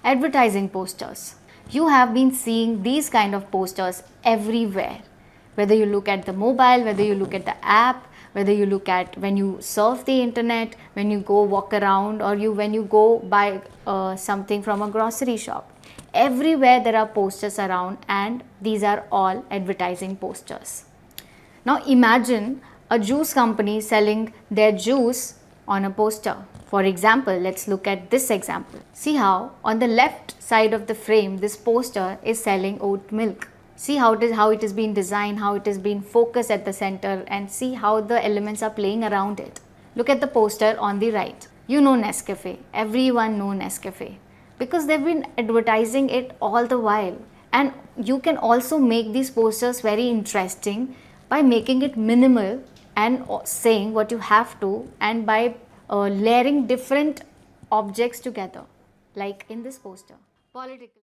Advertising posters. You have been seeing these kind of posters everywhere. Whether you look at the mobile, whether you look at the app, whether you look at when you surf the internet, when you go walk around, or when you go buy something from a grocery shop. Everywhere there are posters around, and these are all advertising posters. Now imagine a juice company selling their juice on a poster. For example, let's look at this example. See how on the left side of the frame this poster is selling oat milk. See how it is being designed, how it is being focused at the center, and see how the elements are playing around it. Look at the poster on the right. You know Nescafe. Everyone knows Nescafe because they've been advertising it all the while. And you can also make these posters very interesting by making it minimal and saying what you have to, and by layering different objects together, like in this poster. Political.